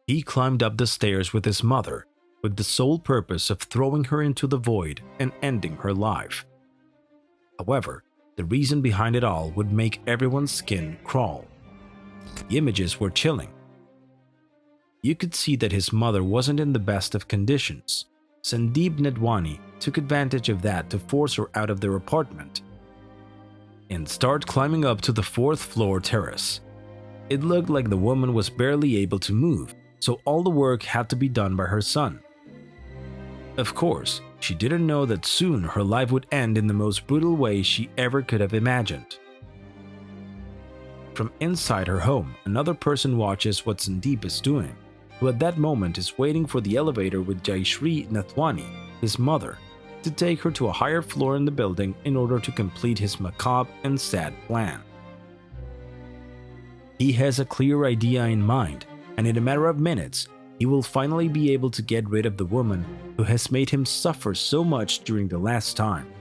He climbed up the stairs with his mother, with the sole purpose of throwing her into the void and ending her life. However, the reason behind it all would make everyone's skin crawl. The images were chilling. You could see that his mother wasn't in the best of conditions. Sandeep Nedwani took advantage of that to force her out of their apartment and start climbing up to the fourth-floor terrace. It looked like the woman was barely able to move, so all the work had to be done by her son. Of course, she didn't know that soon her life would end in the most brutal way she ever could have imagined. From inside her home, another person watches what Sandeep is doing, who at that moment is waiting for the elevator with Jayashree Nathwani, his mother, to take her to a higher floor in the building in order to complete his macabre and sad plan. He has a clear idea in mind, and in a matter of minutes, he will finally be able to get rid of the woman who has made him suffer so much during the last time.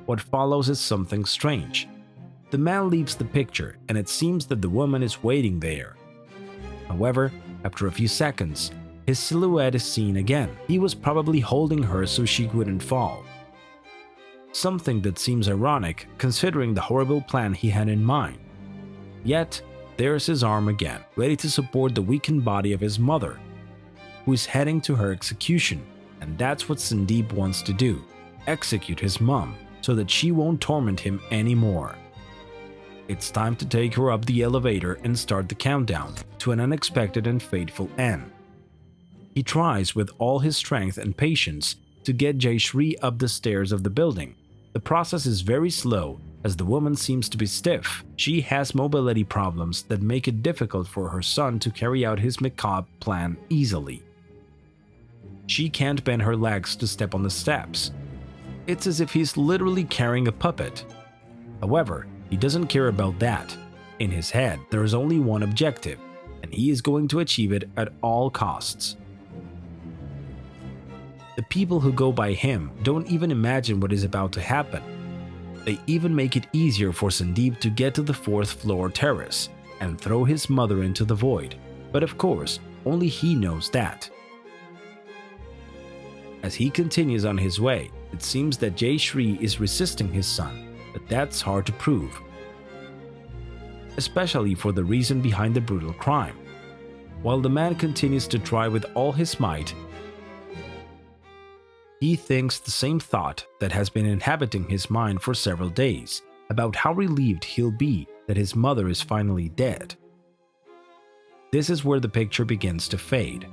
What follows is something strange. The man leaves the picture, and it seems that the woman is waiting there. However, after a few seconds, his silhouette is seen again. He was probably holding her so she wouldn't fall. Something that seems ironic considering the horrible plan he had in mind. Yet, there's his arm again, ready to support the weakened body of his mother, who is heading to her execution, and that's what Sandeep wants to do, execute his mom so that she won't torment him anymore. It's time to take her up the elevator and start the countdown to an unexpected and fateful end. He tries with all his strength and patience to get Jayashree up the stairs of the building. The process is very slow as the woman seems to be stiff. She has mobility problems that make it difficult for her son to carry out his macabre plan easily. She can't bend her legs to step on the steps. It's as if he's literally carrying a puppet. However, he doesn't care about that. In his head, there is only one objective, and he is going to achieve it at all costs. The people who go by him don't even imagine what is about to happen. They even make it easier for Sandeep to get to the fourth-floor terrace and throw his mother into the void, but of course, only he knows that. As he continues on his way, it seems that Jayashree is resisting his son, but that's hard to prove, especially for the reason behind the brutal crime. While the man continues to try with all his might, he thinks the same thought that has been inhabiting his mind for several days, about how relieved he'll be that his mother is finally dead. This is where the picture begins to fade.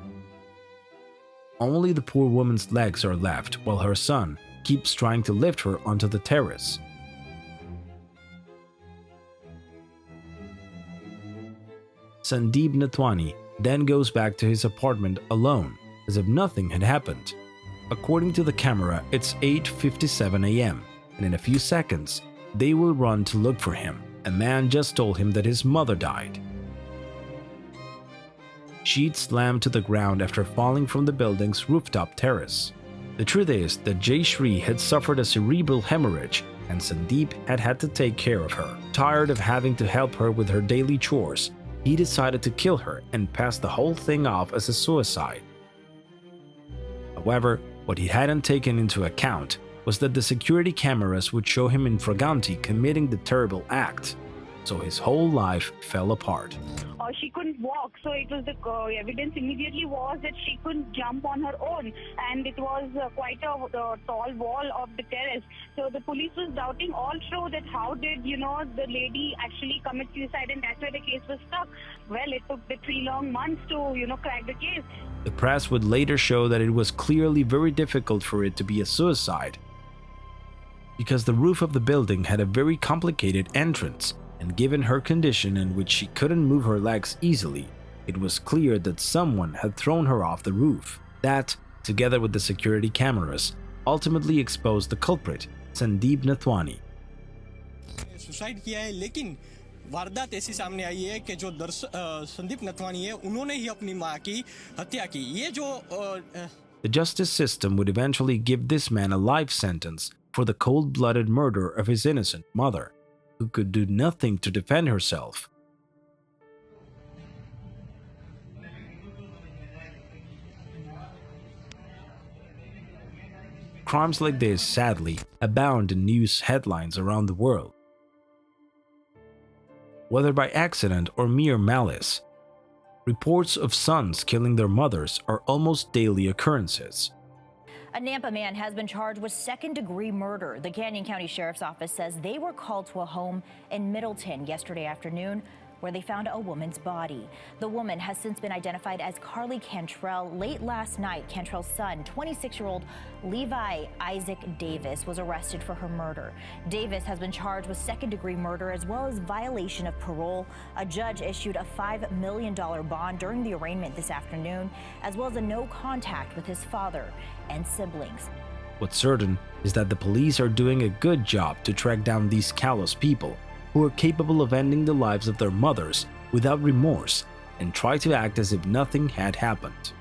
Only the poor woman's legs are left while her son keeps trying to lift her onto the terrace. Sandeep Nathwani then goes back to his apartment alone, as if nothing had happened. According to the camera, it's 8:57 a.m., and in a few seconds, they will run to look for him. A man just told him that his mother died. She'd slammed to the ground after falling from the building's rooftop terrace. The truth is that Jayashree had suffered a cerebral hemorrhage, and Sandeep had had to take care of her. Tired of having to help her with her daily chores, he decided to kill her and pass the whole thing off as a suicide. However, what he hadn't taken into account was that the security cameras would show him in Fraganti committing the terrible act, so his whole life fell apart. She couldn't walk, so it was the evidence immediately was that she couldn't jump on her own, and it was quite a tall wall of the terrace. So the police was doubting all through that how did the lady actually commit suicide, and that's why the case was stuck. Well, it took the 3 long months to crack the case. The press would later show that it was clearly very difficult for it to be a suicide, because the roof of the building had a very complicated entrance, and given her condition in which she couldn't move her legs easily, it was clear that someone had thrown her off the roof. That, together with the security cameras, ultimately exposed the culprit, Sandeep Nathwani. Suicide किया है, लेकिन वारदात ऐसी सामने आई है कि जो संदीप नथवानी है उन्होंने ही अपनी मां की हत्या की. ये जो The justice system would eventually give this man a life sentence for the cold-blooded murder of his innocent mother, who could do nothing to defend herself. crimes like this sadly abound in news headlines around the world. Whether by accident or mere malice, reports of sons killing their mothers are almost daily occurrences. A Nampa man has been charged with second-degree murder. The Canyon County Sheriff's Office says they were called to a home in Middleton yesterday afternoon where they found a woman's body. The woman has since been identified as Carly Cantrell. Late last night, Cantrell's son, 26-year-old Levi Isaac Davis, was arrested for her murder. Davis has been charged with second-degree murder as well as violation of parole. A judge issued a $5 million bond during the arraignment this afternoon, as well as a no contact with his father and siblings. What's certain is that the police are doing a good job to track down these callous people who are capable of ending the lives of their mothers without remorse and try to act as if nothing had happened.